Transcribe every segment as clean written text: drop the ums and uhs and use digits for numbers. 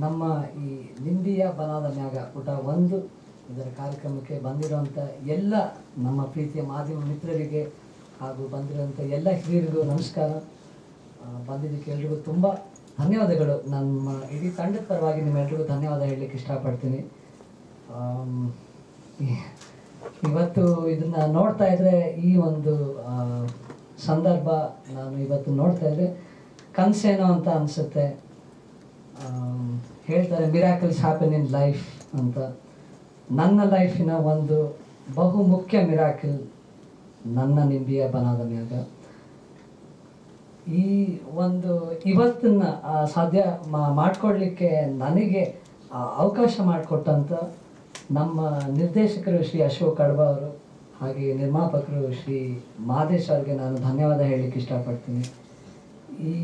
ನಮ್ಮ ಈ ನಿಂಬಿಯ ಬನದ ಮ್ಯಾಗ ಪುಟ ಒಂದು ಇದರ ಕಾರ್ಯಕ್ರಮಕ್ಕೆ ಬಂದಿರುವಂಥ ಎಲ್ಲ ನಮ್ಮ ಪ್ರೀತಿಯ ಮಾಧ್ಯಮ ಮಿತ್ರರಿಗೆ ಹಾಗೂ ಬಂದಿರುವಂಥ ಎಲ್ಲ ಹಿರಿಯರಿಗೂ ನಮಸ್ಕಾರ. ಬಂದಿದ್ದಕ್ಕೆ ಎಲ್ರಿಗೂ ತುಂಬ ಧನ್ಯವಾದಗಳು. ನಮ್ಮ ಇಡೀ ತಂಡದ ಪರವಾಗಿ ನಿಮ್ಮೆಲ್ರಿಗೂ ಧನ್ಯವಾದ ಹೇಳಲಿಕ್ಕೆ ಇಷ್ಟಪಡ್ತೀನಿ. ಇವತ್ತು ಇದನ್ನು ನೋಡ್ತಾ ಇದ್ದರೆ ಈ ಒಂದು ಸಂದರ್ಭ ನಾನು ಇವತ್ತು ನೋಡ್ತಾ ಇದ್ದರೆ ಕನಸೇನೋ ಅಂತ ಅನಿಸುತ್ತೆ. ಹೇಳ್ತಾರೆ ಮಿರಾಕಲ್ಸ್ ಹ್ಯಾಪನ್ ಇನ್ ಲೈಫ್ ಅಂತ. ನನ್ನ ಲೈಫಿನ ಒಂದು ಬಹು ಮುಖ್ಯ ಮಿರಾಕಲ್ ನನ್ನ ನಿಂಬಿಯ ಬನದ ಮ್ಯಾಗ. ಈ ಒಂದು ಇವತ್ತನ್ನು ಸಾಧ್ಯ ಮಾಡಿಕೊಡ್ಲಿಕ್ಕೆ ನನಗೆ ಅವಕಾಶ ಮಾಡಿಕೊಟ್ಟಂಥ ನಮ್ಮ ನಿರ್ದೇಶಕರು ಶ್ರೀ ಅಶೋಕ್ ಕಡ್ಬ ಅವರು ಹಾಗೆ ನಿರ್ಮಾಪಕರು ಶ್ರೀ ಮಾದೇಶ್ ಅವ್ರಿಗೆ ನಾನು ಧನ್ಯವಾದ ಹೇಳಲಿಕ್ಕೆ ಇಷ್ಟಪಡ್ತೀನಿ. ಈ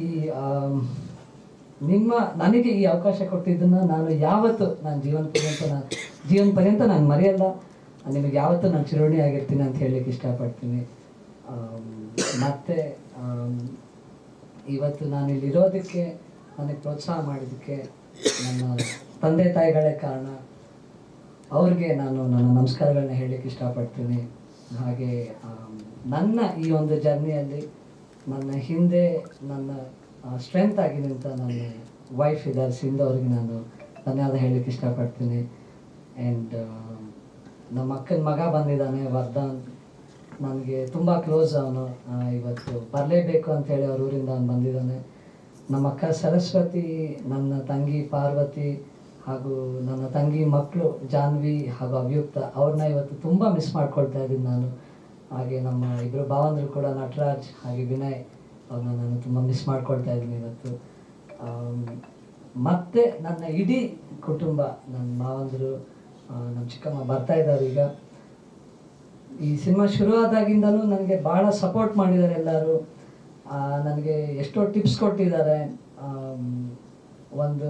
ನನಗೆ ಈ ಅವಕಾಶ ಕೊಟ್ಟಿದ್ದನ್ನು ನಾನು ಯಾವತ್ತೂ ನಾನು ಜೀವನ ಪರ್ಯಂತ ನಾನು ಮರೆಯಲ್ಲ. ನಿಮಗೆ ಯಾವತ್ತೂ ನಾನು ಚಿರೋಣಿ ಆಗಿರ್ತೀನಿ ಅಂತ ಹೇಳಲಿಕ್ಕೆ ಇಷ್ಟಪಡ್ತೀನಿ. ಮತ್ತು ಇವತ್ತು ನಾನು ಇಲ್ಲಿರೋದಕ್ಕೆ ನನಗೆ ಪ್ರೋತ್ಸಾಹ ಮಾಡಿದ್ದಕ್ಕೆ ನನ್ನ ತಂದೆ ತಾಯಿಗಳೇ ಕಾರಣ. ಅವ್ರಿಗೆ ನಾನು ನನ್ನ ನಮಸ್ಕಾರಗಳನ್ನ ಹೇಳಲಿಕ್ಕೆ ಇಷ್ಟಪಡ್ತೀನಿ. ಹಾಗೆ ನನ್ನ ಈ ಒಂದು ಜರ್ನಿಯಲ್ಲಿ ನನ್ನ ಹಿಂದೆ ನನ್ನ ಸ್ಟ್ರೆಂತ್ ಆಗಿ ನಿಂತ ನನ್ನ ವೈಫ್ ಇದ್ದಾರೆ ಸಿಂಧು, ಅವ್ರಿಗೆ ನಾನು ಧನ್ಯವಾದ ಹೇಳಲಿಕ್ಕೆ ಇಷ್ಟಪಡ್ತೀನಿ. ಆ್ಯಂಡ್ ನಮ್ಮ ಅಕ್ಕನ ಮಗ ಬಂದಿದ್ದಾನೆ ವರ್ಧನ್, ನನಗೆ ತುಂಬ ಕ್ಲೋಸ್ ಅವನು. ಇವತ್ತು ಬರಲೇಬೇಕು ಅಂಥೇಳಿ ಅವ್ರ ಊರಿಂದ ಅವನು ಬಂದಿದ್ದಾನೆ. ನಮ್ಮ ಅಕ್ಕ ಸರಸ್ವತಿ, ನನ್ನ ತಂಗಿ ಪಾರ್ವತಿ ಹಾಗೂ ನನ್ನ ತಂಗಿ ಮಕ್ಕಳು ಜಾನ್ವಿ ಹಾಗೂ ಅಭಿಯುಕ್ತ, ಅವ್ರನ್ನ ಇವತ್ತು ತುಂಬ ಮಿಸ್ ಮಾಡ್ಕೊಳ್ತಾ ಇದ್ದೀನಿ ನಾನು. ಹಾಗೆ ನಮ್ಮ ಇಬ್ಬರು ಭಾವಂದರು ಕೂಡ ನಟರಾಜ್ ಹಾಗೆ ವಿನಯ್, ಅವ್ರನ್ನ ನಾನು ತುಂಬ ಮಿಸ್ ಮಾಡ್ಕೊಳ್ತಾ ಇದ್ದೀನಿ ಇವತ್ತು. ಮತ್ತು ನನ್ನ ಇಡೀ ಕುಟುಂಬ, ನನ್ನ ಮಾವಂದರು, ನಮ್ಮ ಚಿಕ್ಕಮ್ಮ ಬರ್ತಾ ಇದ್ದಾರೆ ಈಗ. ಈ ಸಿನಿಮಾ ಶುರುವಾದಾಗಿಂದಲೂ ನನಗೆ ಭಾಳ ಸಪೋರ್ಟ್ ಮಾಡಿದ್ದಾರೆ ಎಲ್ಲರೂ. ನನಗೆ ಎಷ್ಟೋ ಟಿಪ್ಸ್ ಕೊಟ್ಟಿದ್ದಾರೆ. ಒಂದು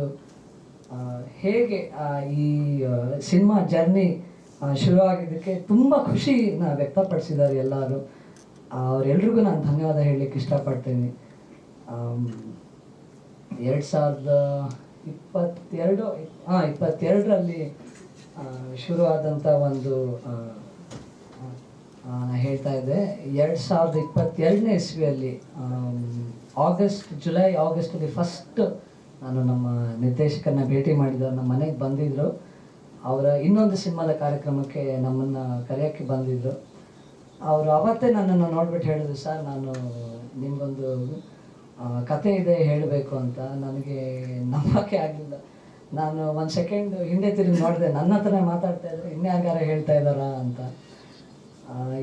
ಹೇಗೆ ಈ ಸಿನಿಮಾ ಜರ್ನಿ ಶುರುವಾಗಿದ್ದಕ್ಕೆ ತುಂಬ ಖುಷಿನ ವ್ಯಕ್ತಪಡಿಸಿದ್ದಾರೆ ಎಲ್ಲರೂ. ಅವರೆಲ್ರಿಗೂ ನಾನು ಧನ್ಯವಾದ ಹೇಳಲಿಕ್ಕೆ ಇಷ್ಟಪಡ್ತೀನಿ. 2022ರಲ್ಲಿ ಶುರುವಾದಂಥ ಒಂದು ನಾನು ಹೇಳ್ತಾ ಇದ್ದೆ, 2022ನೇ ಇಸ್ವಿಯಲ್ಲಿ ಜುಲೈ ಆಗಸ್ಟಲ್ಲಿ ಫಸ್ಟ್ ನಾನು ನಮ್ಮ ನಿರ್ದೇಶಕರನ್ನ ಭೇಟಿ ಮಾಡಿದವರು ನಮ್ಮ ಮನೆಗೆ ಬಂದಿದ್ದರು. ಅವರ ಇನ್ನೊಂದು ಸಿನಿಮಾದ ಕಾರ್ಯಕ್ರಮಕ್ಕೆ ನಮ್ಮನ್ನು ಕರೆಯೋಕ್ಕೆ ಬಂದಿದ್ದರು. ಅವರು ಅವತ್ತೇ ನನ್ನನ್ನು ನೋಡ್ಬಿಟ್ಟು ಹೇಳಿದ್ರು, ಸರ್ ನಾನು ನಿಮಗೊಂದು ಕತೆ ಇದೆ ಹೇಳಬೇಕು ಅಂತ. ನನಗೆ ನಂಬಕ್ಕೆ ಆಗಲಿಲ್ಲ. ನಾನು ಒಂದು ಸೆಕೆಂಡ್ ಹಿಂದೆ ತಿರುಗಿ ನೋಡಿದೆ, ನನ್ನ ಹತ್ರನೇ ಮಾತಾಡ್ತಾ ಇದ್ರು, ಇನ್ಯಾಗಾರ ಹೇಳ್ತಾ ಇದ್ದಾರಾ ಅಂತ.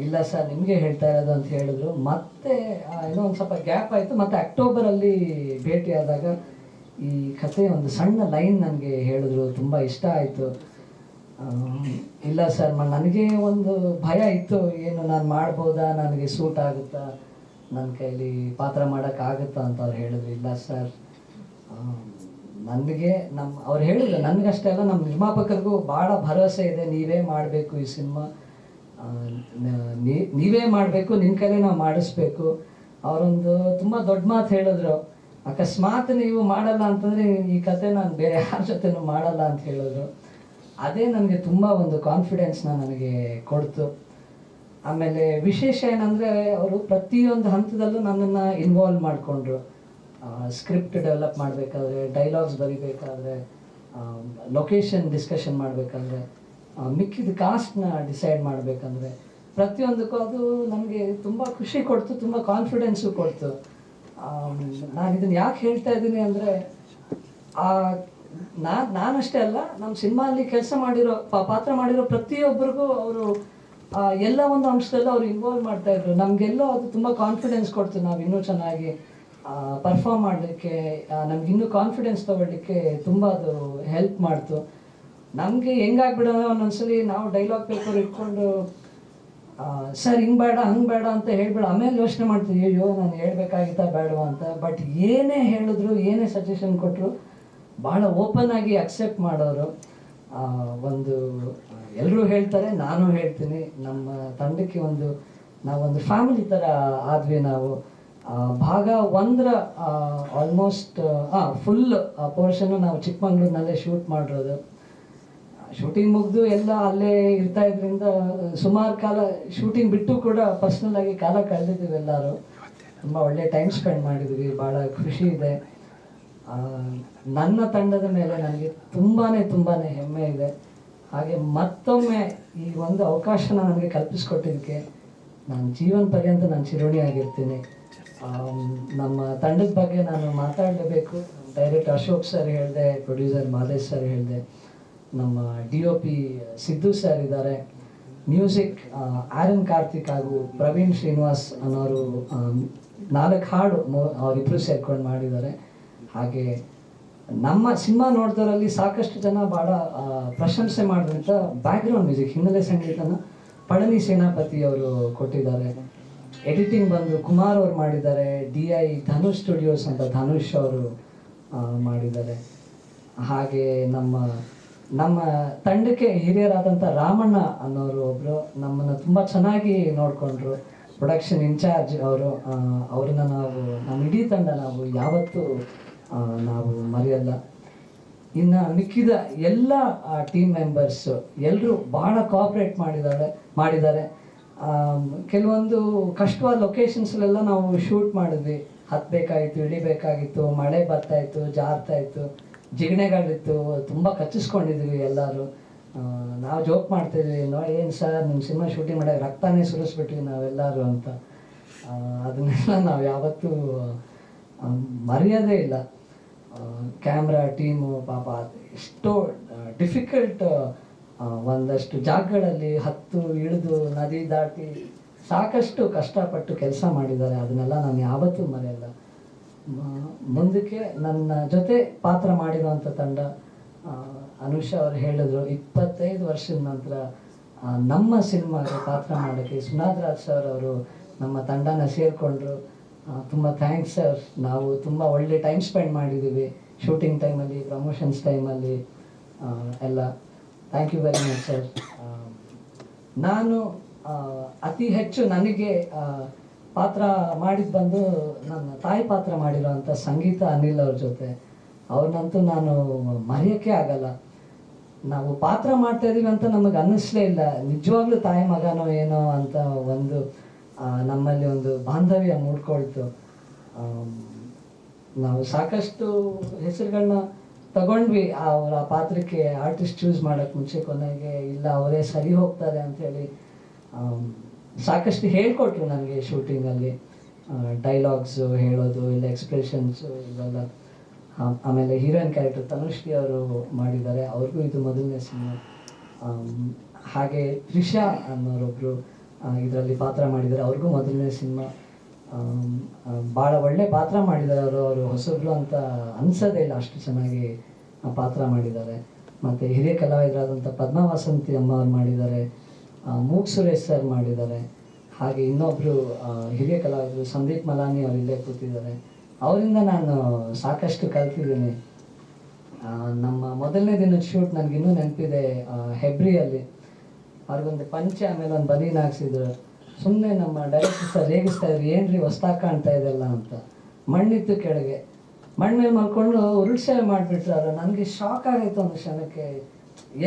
ಇಲ್ಲ ಸರ್ ನಿಮಗೆ ಹೇಳ್ತಾ ಇರೋದು ಅಂತ ಹೇಳಿದ್ರು. ಮತ್ತೆ ಏನೋ ಒಂದು ಸ್ವಲ್ಪ ಗ್ಯಾಪ್ ಆಯಿತು. ಮತ್ತು ಅಕ್ಟೋಬರಲ್ಲಿ ಭೇಟಿಯಾದಾಗ ಈ ಕತೆ ಒಂದು ಸಣ್ಣ ಲೈನ್ ನನಗೆ ಹೇಳಿದ್ರು, ತುಂಬ ಇಷ್ಟ ಆಯಿತು. ಇಲ್ಲ ಸರ್ ನನಗೆ ಒಂದು ಭಯ ಇತ್ತು, ಏನು ನಾನು ಮಾಡ್ಬೋದಾ, ನನಗೆ ಸೂಟ್ ಆಗುತ್ತಾ, ನನ್ನ ಕೈಲಿ ಪಾತ್ರ ಮಾಡೋಕ್ಕಾಗುತ್ತಾ ಅಂತ ಅವ್ರು ಹೇಳಿದ್ರು. ಇಲ್ಲ ಸರ್ ನನಗೆ ಅವ್ರು ಹೇಳಿದ್ರು, ನನಗಷ್ಟೇ ಅಲ್ಲ ನಮ್ಮ ನಿರ್ಮಾಪಕರಿಗೂ ಭಾಳ ಭರವಸೆ ಇದೆ, ನೀವೇ ಮಾಡಬೇಕು ಈ ಸಿನಿಮಾ, ನೀವೇ ಮಾಡಬೇಕು, ನಿಮ್ಮ ಕೈಲೇ ನಾವು ಮಾಡಿಸ್ಬೇಕು. ಅವರೊಂದು ತುಂಬ ದೊಡ್ಡ ಮಾತು ಹೇಳಿದ್ರು, ಅಕಸ್ಮಾತ್ ನೀವು ಮಾಡಲ್ಲ ಅಂತಂದರೆ ಈ ಕತೆ ನಾನು ಬೇರೆ ಯಾರ ಜೊತೆನೂ ಮಾಡಲ್ಲ ಅಂತ ಹೇಳಿದ್ರು. ಅದೇ ನನಗೆ ತುಂಬ ಒಂದು ಕಾನ್ಫಿಡೆನ್ಸ್ನ ನನಗೆ ಕೊಡ್ತು. ಆಮೇಲೆ ವಿಶೇಷ ಏನಂದರೆ ಅವರು ಪ್ರತಿಯೊಂದು ಹಂತದಲ್ಲೂ ನನ್ನನ್ನು ಇನ್ವಾಲ್ವ್ ಮಾಡಿಕೊಂಡ್ರು. ಸ್ಕ್ರಿಪ್ಟ್ ಡೆವಲಪ್ ಮಾಡಬೇಕಾದ್ರೆ, ಡೈಲಾಗ್ಸ್ ಬರಿಬೇಕಾದ್ರೆ, ಲೊಕೇಶನ್ ಡಿಸ್ಕಷನ್ ಮಾಡಬೇಕಾದ್ರೆ, ಮಿಕ್ಕಿದ ಕಾಸ್ಟ್ನ ಡಿಸೈಡ್ ಮಾಡಬೇಕಂದ್ರೆ, ಪ್ರತಿಯೊಂದಕ್ಕೂ ಅದು ನನಗೆ ತುಂಬ ಖುಷಿ ಕೊಡ್ತು, ತುಂಬ ಕಾನ್ಫಿಡೆನ್ಸು ಕೊಡ್ತು. ನಾನು ಇದನ್ನು ಯಾಕೆ ಹೇಳ್ತಾ ಇದ್ದೀನಿ ಅಂದರೆ, ನಾನಷ್ಟೇ ಅಲ್ಲ, ನಮ್ಮ ಸಿನಿಮಾಲ್ಲಿ ಕೆಲಸ ಮಾಡಿರೋ ಪಾತ್ರ ಮಾಡಿರೋ ಪ್ರತಿಯೊಬ್ಬರಿಗೂ ಅವರು ಎಲ್ಲ ಒಂದು ಅಂಶದಲ್ಲೂ ಅವರು ಇನ್ವಾಲ್ವ್ ಮಾಡ್ತಾಯಿದ್ರು. ನಮಗೆಲ್ಲೋ ಅದು ತುಂಬ ಕಾನ್ಫಿಡೆನ್ಸ್ ಕೊಡ್ತು, ನಾವು ಇನ್ನೂ ಚೆನ್ನಾಗಿ ಪರ್ಫಾರ್ಮ್ ಮಾಡಲಿಕ್ಕೆ, ನಮಗಿನ್ನೂ ಕಾನ್ಫಿಡೆನ್ಸ್ ತೊಗೊಳ್ಲಿಕ್ಕೆ ತುಂಬ ಅದು ಹೆಲ್ಪ್ ಮಾಡ್ತು. ನಮಗೆ ಹೆಂಗಾಗ್ಬಿಡೋಣ ಒಂದೊಂದ್ಸಲಿ ನಾವು ಡೈಲಾಗ್ ಪೇಪರ್ ಇಟ್ಕೊಂಡು ಸರ್ ಹಿಂಗೆ ಬೇಡ ಹಂಗೆ ಬೇಡ ಅಂತ ಹೇಳ್ಬೇಡ, ಆಮೇಲೆ ಯೋಚನೆ ಮಾಡ್ತೀವಿ, ಅಯ್ಯೋ ನಾನು ಹೇಳ್ಬೇಕಾಗಿತ್ತಾ ಬೇಡವಾ ಅಂತ. ಬಟ್ ಏನೇ ಹೇಳಿದ್ರು, ಏನೇ ಸಜೆಷನ್ ಕೊಟ್ಟರು ಭಾಳ ಓಪನ್ ಆಗಿ ಅಕ್ಸೆಪ್ಟ್ ಮಾಡೋರು. ಒಂದು ಎಲ್ಲರೂ ಹೇಳ್ತಾರೆ, ನಾನು ಹೇಳ್ತೀನಿ, ನಮ್ಮ ತಂಡಕ್ಕೆ ನಾವೊಂದು ಫ್ಯಾಮಿಲಿ ಥರ ಆದ್ವಿ ನಾವು. ಭಾಗ ಒಂದರ ಆಲ್ಮೋಸ್ಟ್ ಫುಲ್ ಪೋರ್ಷನ್ನು ನಾವು ಚಿಕ್ಕಮಂಗ್ಳೂರಿನಲ್ಲೇ ಶೂಟ್ ಮಾಡಿರೋದು. ಶೂಟಿಂಗ್ ಮುಗಿದು ಎಲ್ಲ ಅಲ್ಲೇ ಇರ್ತಾ ಇದ್ರಿಂದ ಸುಮಾರು ಕಾಲ ಶೂಟಿಂಗ್ ಬಿಟ್ಟು ಕೂಡ ಪರ್ಸ್ನಲ್ ಆಗಿ ಕಾಲ ಕಳೆದಿದ್ದೀವಿ ಎಲ್ಲರೂ. ತುಂಬ ಒಳ್ಳೆ ಟೈಮ್ ಸ್ಪೆಂಡ್ ಮಾಡಿದ್ವಿ, ಭಾಳ ಖುಷಿ ಇದೆ. ನನ್ನ ತಂಡದ ಮೇಲೆ ನನಗೆ ತುಂಬಾ ಹೆಮ್ಮೆ ಇದೆ. ಹಾಗೆ ಮತ್ತೊಮ್ಮೆ ಈ ಒಂದು ಅವಕಾಶನ ನನಗೆ ಕಲ್ಪಿಸ್ಕೊಟ್ಟಿದ್ದಕ್ಕೆ ನಾನು ಜೀವನ ಪರ್ಯಂತ ನಾನು ಚಿರೋಣಿಯಾಗಿರ್ತೀನಿ. ನಮ್ಮ ತಂಡದ ಬಗ್ಗೆ ನಾನು ಮಾತಾಡಲೇಬೇಕು. ಡೈರೆಕ್ಟರ್ ಅಶೋಕ್ ಸರ್ ಹೇಳಿದೆ, ಪ್ರೊಡ್ಯೂಸರ್ ಮಾದೇಶ್ ಸರ್ ಹೇಳಿದೆ, ನಮ್ಮ DOP ಸಿದ್ದು ಸರ್ ಇದ್ದಾರೆ, ಮ್ಯೂಸಿಕ್ ಆರನ್ ಕಾರ್ತಿಕ್ ಹಾಗೂ ಪ್ರವೀಣ್ ಶ್ರೀನಿವಾಸ್ ಅನ್ನೋರು 4 ಹಾಡು ಅವರಿಬ್ಬರು ಸೇರ್ಕೊಂಡು ಮಾಡಿದ್ದಾರೆ. ಹಾಗೆ ನಮ್ಮ ಸಿನಿಮಾ ನೋಡಿದವರಲ್ಲಿ ಸಾಕಷ್ಟು ಜನ ಭಾಳ ಪ್ರಶಂಸೆ ಮಾಡಿದಂಥ ಬ್ಯಾಕ್ಗ್ರೌಂಡ್ ಮ್ಯೂಸಿಕ್ ಹಿನ್ನೆಲೆ ಸಂಗೀತನ ಪಳನಿ ಸೇನಾಪತಿ ಅವರು ಕೊಟ್ಟಿದ್ದಾರೆ. ಎಡಿಟಿಂಗ್ ಬಂದು ಕುಮಾರ್ ಅವರು ಮಾಡಿದ್ದಾರೆ. DI ಧನುಷ್ ಸ್ಟುಡಿಯೋಸ್ ಅಂತ ಧನುಷ್ ಅವರು ಮಾಡಿದ್ದಾರೆ. ಹಾಗೆ ನಮ್ಮ ತಂಡಕ್ಕೆ ಹಿರಿಯರಾದಂಥ ರಾಮಣ್ಣ ಅನ್ನೋರು ಒಬ್ಬರು ನಮ್ಮನ್ನು ತುಂಬ ಚೆನ್ನಾಗಿ ನೋಡಿಕೊಂಡ್ರು. ಪ್ರೊಡಕ್ಷನ್ ಇನ್ಚಾರ್ಜ್ ಅವ್ರನ್ನ ನಮ್ಮ ಇಡೀ ತಂಡ ನಾವು ಯಾವತ್ತೂ ನಾವು ಮರೆಯಲ್ಲ. ಇನ್ನು ಮಿಕ್ಕಿದ ಎಲ್ಲ ಟೀಮ್ ಮೆಂಬರ್ಸು ಎಲ್ಲರೂ ಭಾಳ ಕೋಆಪ್ರೇಟ್ ಮಾಡಿದ್ದಾರೆ. ಕೆಲವೊಂದು ಕಷ್ಟವಾದ ಲೊಕೇಶನ್ಸ್ಲೆಲ್ಲ ನಾವು ಶೂಟ್ ಮಾಡಿದ್ವಿ. ಹತ್ತಬೇಕಾಗಿತ್ತು, ಇಳಿಬೇಕಾಗಿತ್ತು, ಮಳೆ ಬರ್ತಾಯಿತ್ತು, ಜಾರ್ತಾಯಿತ್ತು, ಜಿಗಣೆಗಳಿತ್ತು, ತುಂಬ ಕಚ್ಚಿಸ್ಕೊಂಡಿದ್ವಿ ಎಲ್ಲರೂ. ನಾವು ಜೋಕ್ ಮಾಡ್ತಿದ್ವಿ, ಏನು ಸರ್ ನಿಮ್ಮ ಸಿನಿಮಾ ಶೂಟಿಂಗ್ ಮಾಡೋಕೆ ರಕ್ತನೇ ಸುರಿಸ್ಬಿಟ್ವಿ ನಾವೆಲ್ಲರೂ ಅಂತ. ಅದನ್ನೆಲ್ಲ ನಾವು ಯಾವತ್ತೂ ಮರೆಯೋದೇ ಇಲ್ಲ. ಕ್ಯಾಮ್ರಾ ಟೀಮು ಪಾಪ ಎಷ್ಟೋ ಡಿಫಿಕಲ್ಟ್ ಒಂದಷ್ಟು ಜಾಗಗಳಲ್ಲಿ ಹತ್ತು ಇಳಿದು ನದಿ ದಾಟಿ ಸಾಕಷ್ಟು ಕಷ್ಟಪಟ್ಟು ಕೆಲಸ ಮಾಡಿದ್ದಾರೆ. ಅದನ್ನೆಲ್ಲ ನಾನು ಯಾವತ್ತೂ ಮರೆಯಲ್ಲ. ಮುಂದಕ್ಕೆ ನನ್ನ ಜೊತೆ ಪಾತ್ರ ಮಾಡಿರುವಂಥ ತಂಡ, ಅನುಷಾ ಅವರು ಹೇಳಿದ್ರು 25 ವರ್ಷದ ನಂತರ ನಮ್ಮ ಸಿನಿಮಾಗೆ ಪಾತ್ರ ಮಾಡೋಕ್ಕೆ ಸುನಾದ್ ರಾಜ್ ಸರ್ ಅವರು ನಮ್ಮ ತಂಡನ ಸೇರಿಕೊಂಡ್ರು. ತುಂಬ ಥ್ಯಾಂಕ್ಸ್ ಸರ್. ನಾವು ತುಂಬ ಒಳ್ಳೆ ಟೈಮ್ ಸ್ಪೆಂಡ್ ಮಾಡಿದ್ದೀವಿ ಶೂಟಿಂಗ್ ಟೈಮಲ್ಲಿ, ಪ್ರಮೋಷನ್ಸ್ ಟೈಮಲ್ಲಿ ಎಲ್ಲ. Thank you very much sir. ನಾನು ಅತಿ ಹೆಚ್ಚು ನನಗೆ ಪಾತ್ರ ಮಾಡಿದ್ದು ಬಂದು ನನ್ನ ತಾಯಿ ಪಾತ್ರ ಮಾಡಿರೋವಂಥ ಸಂಗೀತ ಅನಿಲ್ ಅವ್ರ ಜೊತೆ. ಅವ್ರನ್ನಂತೂ ನಾನು ಮರೆಯೋಕ್ಕೆ ಆಗಲ್ಲ. ನಾವು ಪಾತ್ರ ಮಾಡ್ತಾ ಇದ್ದೀವಿ ಅಂತ ನಮಗೆ ಅನ್ನಿಸ್ಲೇ ಇಲ್ಲ, ನಿಜವಾಗ್ಲೂ ತಾಯಿ ಮಗನೋ ಏನೋ ಅಂತ ಒಂದು ನಮ್ಮಲ್ಲಿ ಒಂದು ಬಾಂಧವ್ಯ ಮೂಡ್ಕೊಳ್ತು. ನಾವು ಸಾಕಷ್ಟು ಹೆಸರುಗಳನ್ನ ತಗೊಂಡ್ವಿ ಅವರ ಪಾತ್ರಕ್ಕೆ. ಆರ್ಟಿಸ್ಟ್ ಚೂಸ್ ಮಾಡೋಕ್ಕೆ ಮುಂಚೆ ಕೊನೆಗೆ ಇಲ್ಲ ಅವರೇ ಸರಿ ಹೋಗ್ತಾರೆ ಅಂಥೇಳಿ ಸಾಕಷ್ಟು ಹೇಳ್ಕೊಟ್ರು ನನಗೆ ಶೂಟಿಂಗಲ್ಲಿ. ಡೈಲಾಗ್ಸು ಹೇಳೋದು, ಇಲ್ಲ ಎಕ್ಸ್ಪ್ರೆಷನ್ಸು ಇವೆಲ್ಲ. ಆಮೇಲೆ ಹೀರೋಯಿನ್ ಕ್ಯಾರೆಕ್ಟರ್ ತನುಶ್ರೀ ಅವರು ಮಾಡಿದ್ದಾರೆ, ಅವ್ರಿಗೂ ಇದು ಮೊದಲನೇ ಸಿನಿಮಾ. ಹಾಗೆ ತ್ರಿಷಾ ಅನ್ನೋರೊಬ್ಬರು ಇದರಲ್ಲಿ ಪಾತ್ರ ಮಾಡಿದ್ದಾರೆ, ಅವ್ರಿಗೂ ಮೊದಲನೇ ಸಿನಿಮಾ. ಭಾಳ ಒಳ್ಳೆ ಪಾತ್ರ ಮಾಡಿದ್ದಾರೆ ಅವರು ಹೊಸಬ್ರು ಅಂತ ಅನ್ಸೋದೇ ಇಲ್ಲ, ಅಷ್ಟು ಚೆನ್ನಾಗಿ ಪಾತ್ರ ಮಾಡಿದ್ದಾರೆ. ಮತ್ತು ಹಿರಿಯ ಕಲಾವಿದರಾದಂಥ ಪದ್ಮಾ ವಸಂತಿ ಅಮ್ಮ ಅವ್ರು ಮಾಡಿದ್ದಾರೆ, ಮೂಗ್ ಸುರೇಶ್ ಸರ್ ಮಾಡಿದ್ದಾರೆ. ಹಾಗೆ ಇನ್ನೊಬ್ಬರು ಹಿರಿಯ ಕಲಾವಿದರು ಸಂದೀಪ್ ಮಲಾನಿ ಅವರು ಇಲ್ಲೇ ಕೂತಿದ್ದಾರೆ. ಅವರಿಂದ ನಾನು ಸಾಕಷ್ಟು ಕಲ್ತಿದ್ದೀನಿ. ನಮ್ಮ ಮೊದಲನೇ ದಿನದ ಶೂಟ್ ನನಗಿನ್ನೂ ನೆನಪಿದೆ. ಹೆಬ್ರಿಯಲ್ಲಿ ಅವ್ರಿಗೊಂದು ಪಂಚೆ ಆಮೇಲೆ ಒಂದು ಬನೀನ್ ಹಾಕ್ಸಿದ್ರು. ಸುಮ್ಮನೆ ನಮ್ಮ ಡೈರೆಕ್ಟರ್ ಸರ್ ರೇಗಿಸ್ತಾ ಇದ್ರು, ಏನ್ರಿ ಹೊಸ್ದಾಗಿ ಕಾಣ್ತಾ ಇದೆಲ್ಲ ಅಂತ. ಮಣ್ಣಿತ್ತು ಕೆಳಗೆ, ಮಣ್ಣು ಮೇಲೆ ಮಲ್ಕೊಂಡು ಉರುಳ್ಸೇವೆ ಮಾಡಿಬಿಟ್ರು ಅವರು. ನನಗೆ ಶಾಕ್ ಆಗಿತ್ತು ಒಂದು ಕ್ಷಣಕ್ಕೆ.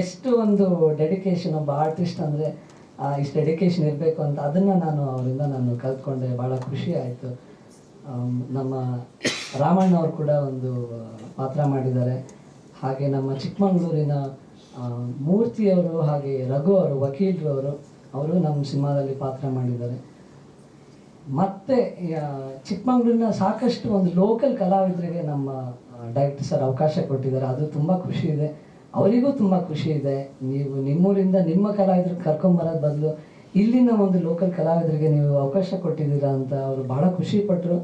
ಎಷ್ಟು ಒಂದು ಡೆಡಿಕೇಶನ್ ಒಬ್ಬ ಆರ್ಟಿಸ್ಟ್ ಅಂದರೆ ಇಷ್ಟು ಡೆಡಿಕೇಶನ್ ಇರಬೇಕು ಅಂತ. ಅದನ್ನು ಅವರಿಂದ ನಾನು ಕಲ್ತ್ಕೊಂಡೆ, ಭಾಳ ಖುಷಿ ಆಯಿತು. ನಮ್ಮ ರಾಮಣ್ಣ ಅವರು ಕೂಡ ಒಂದು ಪಾತ್ರ ಮಾಡಿದ್ದಾರೆ. ಹಾಗೆ ನಮ್ಮ ಚಿಕ್ಕಮಂಗ್ಳೂರಿನ ಮೂರ್ತಿಯವರು, ಹಾಗೆ ರಘು ಅವರು ವಕೀಲರು ಅವರು ನಮ್ಮ ಸಿನಿಮಾದಲ್ಲಿ ಪಾತ್ರ ಮಾಡಿದ್ದಾರೆ. ಮತ್ತು ಚಿಕ್ಕಮಂಗ್ಳೂರಿನ ಸಾಕಷ್ಟು ಒಂದು ಲೋಕಲ್ ಕಲಾವಿದರಿಗೆ ನಮ್ಮ ಡೈರೆಕ್ಟರ್ ಸರ್ ಅವಕಾಶ ಕೊಟ್ಟಿದ್ದಾರೆ. ಅದು ತುಂಬ ಖುಷಿ ಇದೆ, ಅವರಿಗೂ ತುಂಬ ಖುಷಿ ಇದೆ. ನೀವು ನಿಮ್ಮೂರಿಂದ ನಿಮ್ಮ ಕಲಾವಿದ್ರಿಗೆ ಕರ್ಕೊಂಬರೋದು ಬದಲು ಇಲ್ಲಿನ ಒಂದು ಲೋಕಲ್ ಕಲಾವಿದರಿಗೆ ನೀವು ಅವಕಾಶ ಕೊಟ್ಟಿದ್ದೀರಾ ಅಂತ ಅವರು ಭಾಳ ಖುಷಿಪಟ್ಟರು.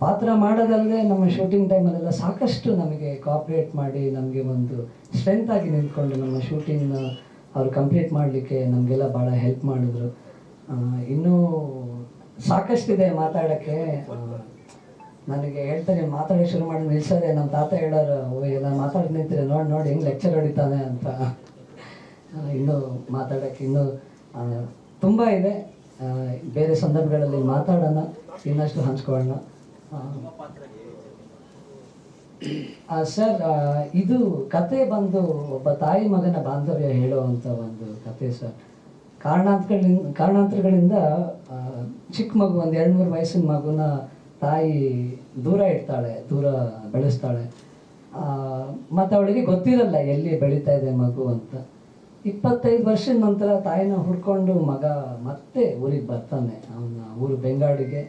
ಪಾತ್ರ ಮಾಡೋದಲ್ಲದೆ ನಮ್ಮ ಶೂಟಿಂಗ್ ಟೈಮಲ್ಲೆಲ್ಲ ಸಾಕಷ್ಟು ನಮಗೆ ಕೋಆಪ್ರೇಟ್ ಮಾಡಿ ನಮಗೆ ಒಂದು ಸ್ಟ್ರೆಂತ್ ಆಗಿ ನಿಂತ್ಕೊಂಡು ನಮ್ಮ ಶೂಟಿಂಗ್ನ ಅವರು ಕಂಪ್ಲೀಟ್ ಮಾಡಲಿಕ್ಕೆ ನಮಗೆಲ್ಲ ಭಾಳ ಹೆಲ್ಪ್ ಮಾಡಿದ್ರು. ಇನ್ನೂ ಸಾಕಷ್ಟಿದೆ ಮಾತಾಡೋಕ್ಕೆ. ನನಗೆ ಹೇಳ್ತಾರೆ ಮಾತಾಡೋಕ್ಕೆ ಶುರು ಮಾಡಿ ನಿಲ್ಸೋದೆ. ನಮ್ಮ ತಾತ ಹೇಳೋರು, ಎಲ್ಲ ಮಾತಾಡಿ ನಿಂತಿರಿ, ನೋಡಿ ಹೆಂಗೆ ಲೆಕ್ಚರ್ ಹೊಡಿತಾನೆ ಅಂತ. ಇನ್ನೂ ಮಾತಾಡೋಕ್ಕೆ ಇನ್ನೂ ತುಂಬ ಇದೆ. ಬೇರೆ ಸಂದರ್ಭಗಳಲ್ಲಿ ಮಾತಾಡೋಣ, ಇನ್ನಷ್ಟು ಹಂಚ್ಕೊಳ್ಳೋಣ. ಸರ್, ಇದು ಕತೆ ಬಂದು ಒಬ್ಬ ತಾಯಿ ಮಗನ ಬಾಂಧವ್ಯ ಹೇಳುವಂಥ ಒಂದು ಕತೆ ಸರ್. ಕಾರಣಾಂತರಗಳಿಂದ ಚಿಕ್ಕ ಮಗು, ಒಂದು 2-3 ವಯಸ್ಸಿನ ಮಗುನ ತಾಯಿ ದೂರ ಇಡ್ತಾಳೆ, ದೂರ ಬೆಳೆಸ್ತಾಳೆ. ಮತ್ತು ಅವಳಿಗೆ ಗೊತ್ತಿರಲ್ಲ ಎಲ್ಲಿ ಬೆಳೀತಾ ಇದೆ ಮಗು ಅಂತ. 25 ವರ್ಷದ ನಂತರ ತಾಯಿನ ಹುಡ್ಕೊಂಡು ಮಗ ಮತ್ತೆ ಊರಿಗೆ ಬರ್ತಾನೆ. ಅವನ ಊರು ಬೆಂಗಾಡಿಗೆ,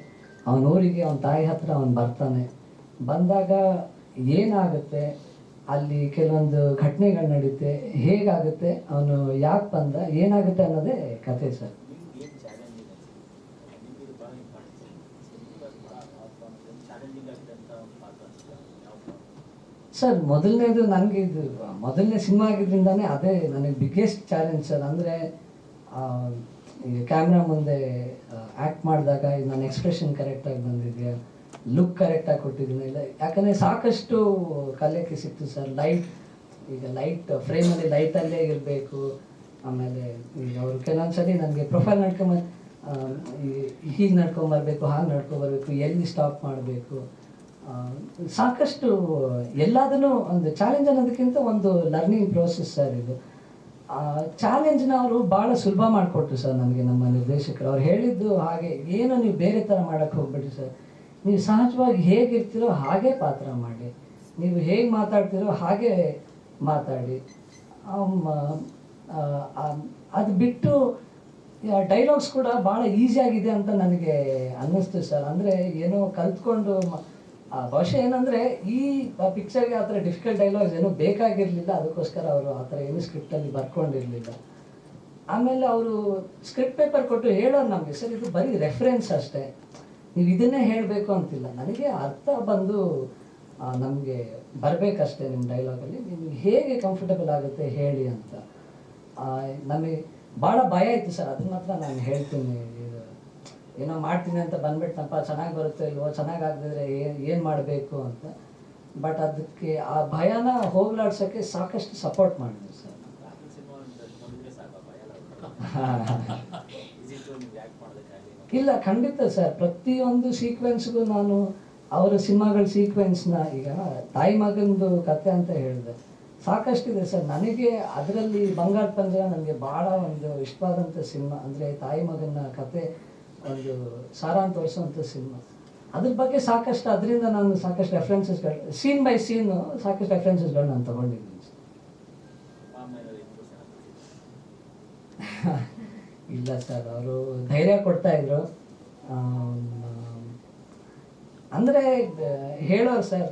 ಅವನ ಊರಿಗೆ ಅವನ ತಾಯಿ ಹತ್ರ ಅವನು ಬರ್ತಾನೆ. ಬಂದಾಗ ಏನಾಗುತ್ತೆ ಅಲ್ಲಿ, ಕೆಲವೊಂದು ಘಟನೆಗಳು ನಡೀತೆ, ಹೇಗಾಗುತ್ತೆ, ಅವನು ಯಾಕೆ ಬಂದ, ಏನಾಗುತ್ತೆ ಅನ್ನೋದೇ ಕತೆ ಸರ್. ಸರ್, ಮೊದಲನೇದು ನನಗೆ ಇದು ಮೊದಲನೇ ಸಿನಿಮಾ ಆಗಿದ್ದರಿಂದಾನೇ ಅದೇ ನನಗೆ ಬಿಗ್ಗೆಸ್ಟ್ ಚಾಲೆಂಜ್ ಸರ್. ಅಂದರೆ ಈಗ ಕ್ಯಾಮ್ರಾ ಮುಂದೆ ಆ್ಯಕ್ಟ್ ಮಾಡಿದಾಗ ನನ್ನ ಎಕ್ಸ್ಪ್ರೆಷನ್ ಕರೆಕ್ಟಾಗಿ ಬಂದಿದೆಯಾ, ಲುಕ್ ಕರೆಕ್ಟಾಗಿ ಕೊಟ್ಟಿದ್ದೀನಿ ಇಲ್ಲ, ಯಾಕಂದರೆ ಸಾಕಷ್ಟು ಕಲಿಯೋಕ್ಕೆ ಸಿಕ್ತು ಸರ್. ಈಗ ಲೈಟ್ ಫ್ರೇಮಲ್ಲಿ ಲೈಟಲ್ಲೇ ಇರಬೇಕು. ಆಮೇಲೆ ಈಗ ಅವರು ಕೆಲವೊಂದ್ಸಲಿ ನನಗೆ ಪ್ರೊಫೈಲ್ ಹೀಗೆ ನಡ್ಕೊಂಬರ್ಬೇಕು, ಹಾಗೆ ನಡ್ಕೊಂಬರ್ಬೇಕು, ಎಲ್ಲಿ ಸ್ಟಾಪ್ ಮಾಡಬೇಕು, ಸಾಕಷ್ಟು ಎಲ್ಲದನ್ನು ಒಂದು ಚಾಲೆಂಜ್ ಅನ್ನೋದಕ್ಕಿಂತ ಒಂದು ಲರ್ನಿಂಗ್ ಪ್ರೋಸೆಸ್ ಸರ್ ಇದು. ಚಾಲೆಂಜ್ನ ಅವರು ಭಾಳ ಸುಲಭ ಮಾಡಿಕೊಟ್ರು ಸರ್ ನನಗೆ ನಮ್ಮ ನಿರ್ದೇಶಕರು. ಅವ್ರು ಹೇಳಿದ್ದು ಹಾಗೆ, ಏನು ನೀವು ಬೇರೆ ಥರ ಮಾಡೋಕ್ಕೆ ಹೋಗ್ಬೇಡಿ ಸರ್, ನೀವು ಸಹಜವಾಗಿ ಹೇಗಿರ್ತೀರೋ ಹಾಗೆ ಪಾತ್ರ ಮಾಡಿ, ನೀವು ಹೇಗೆ ಮಾತಾಡ್ತೀರೋ ಹಾಗೆ ಮಾತಾಡಿ. ಅದು ಬಿಟ್ಟು ಡೈಲಾಗ್ಸ್ ಕೂಡ ಭಾಳ ಈಸಿಯಾಗಿದೆ ಅಂತ ನನಗೆ ಅನ್ನಿಸ್ತು ಸರ್. ಅಂದರೆ ಏನೋ ಕಲ್ತ್ಕೊಂಡು ಬಹುಶಃ ಏನಂದರೆ ಈ ಪಿಕ್ಚರ್ಗೆ ಆ ಥರ ಡಿಫಿಕಲ್ಟ್ ಡೈಲಾಗ್ಸ್ ಏನೂ ಬೇಕಾಗಿರಲಿಲ್ಲ, ಅದಕ್ಕೋಸ್ಕರ ಅವರು ಆ ಥರ ಏನೂ ಸ್ಕ್ರಿಪ್ಟಲ್ಲಿ ಬರ್ಕೊಂಡಿರಲಿಲ್ಲ. ಆಮೇಲೆ ಅವರು ಸ್ಕ್ರಿಪ್ಟ್ ಪೇಪರ್ ಕೊಟ್ಟು ಹೇಳೋರು ನಮಗೆ, ಸರ್ ಇದು ಬರೀ ರೆಫರೆನ್ಸ್ ಅಷ್ಟೇ, ನೀವು ಇದನ್ನೇ ಹೇಳಬೇಕು ಅಂತಿಲ್ಲ, ನನಗೆ ಅರ್ಥ ಬಂದು ನಮಗೆ ಬರಬೇಕಷ್ಟೇ ನಿಮ್ಮ ಡೈಲಾಗಲ್ಲಿ, ನಿಮಗೆ ಹೇಗೆ ಕಂಫರ್ಟಬಲ್ ಆಗುತ್ತೆ ಹೇಳಿ ಅಂತ. ನಮಗೆ ಭಾಳ ಭಯ ಇತ್ತು ಸರ್, ಅದನ್ನ ಮಾತ್ರ ನಾನು ಹೇಳ್ತೀನಿ. ಏನೋ ಮಾಡ್ತೀನಿ ಅಂತ ಬಂದ್ಬಿಟ್ನಪ್ಪ, ಚೆನ್ನಾಗಿ ಬರುತ್ತೆ ಇಲ್ವೋ, ಚೆನ್ನಾಗಿ ಆಗದಿದ್ರೆ ಏನು ಮಾಡಬೇಕು ಅಂತ. ಬಟ್ ಅದಕ್ಕೆ ಆ ಭಯನ ಹೋಗ್ಲಾಡ್ಸೋಕ್ಕೆ ಸಾಕಷ್ಟು ಸಪೋರ್ಟ್ ಮಾಡಿದ್ರು ಸರ್. ಇಲ್ಲ, ಖಂಡಿತ ಸರ್. ಪ್ರತಿಯೊಂದು ಸೀಕ್ವೆನ್ಸ್ಗೂ ನಾನು ಅವರ ಸಿನಿಮಾಗಳ ಸೀಕ್ವೆನ್ಸ್ನ, ಈಗ ತಾಯಿ ಮಗಂದು ಕತೆ ಅಂತ ಹೇಳಿದೆ, ಸಾಕಷ್ಟಿದೆ ಸರ್. ನನಗೆ ಅದರಲ್ಲಿ ಬಂಗಾರ ಪಂಜರ ನನಗೆ ಭಾಳ ಒಂದು ಇಷ್ಟವಾದಂಥ ಸಿನಿಮಾ. ಅಂದರೆ ತಾಯಿ ಮಗನ ಕತೆ ಒಂದು ಸಾರಾಂಶ ತೋರಿಸೋಂಥ ಸಿನಿಮಾ. ಅದ್ರ ಬಗ್ಗೆ ಸಾಕಷ್ಟು, ಅದರಿಂದ ನಾನು ಸಾಕಷ್ಟು ರೆಫರೆನ್ಸಸ್ಗಳು, ಸೀನ್ ಬೈ ಸೀನು ಸಾಕಷ್ಟು ರೆಫರೆನ್ಸಸ್ಗಳು ನಾನು ತೊಗೊಂಡಿದ್ದೀನಿ ಸರ್. ಇಲ್ಲ ಸರ್, ಅವರು ಧೈರ್ಯ ಕೊಡ್ತಾಯಿದ್ರು. ಅಂದರೆ ಹೇಳೋರು ಸರ್,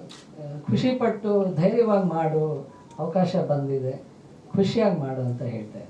ಖುಷಿಪಟ್ಟು ಧೈರ್ಯವಾಗಿ ಮಾಡು, ಅವಕಾಶ ಬಂದಿದೆ, ಖುಷಿಯಾಗಿ ಮಾಡು ಅಂತ ಹೇಳ್ತಾರೆ.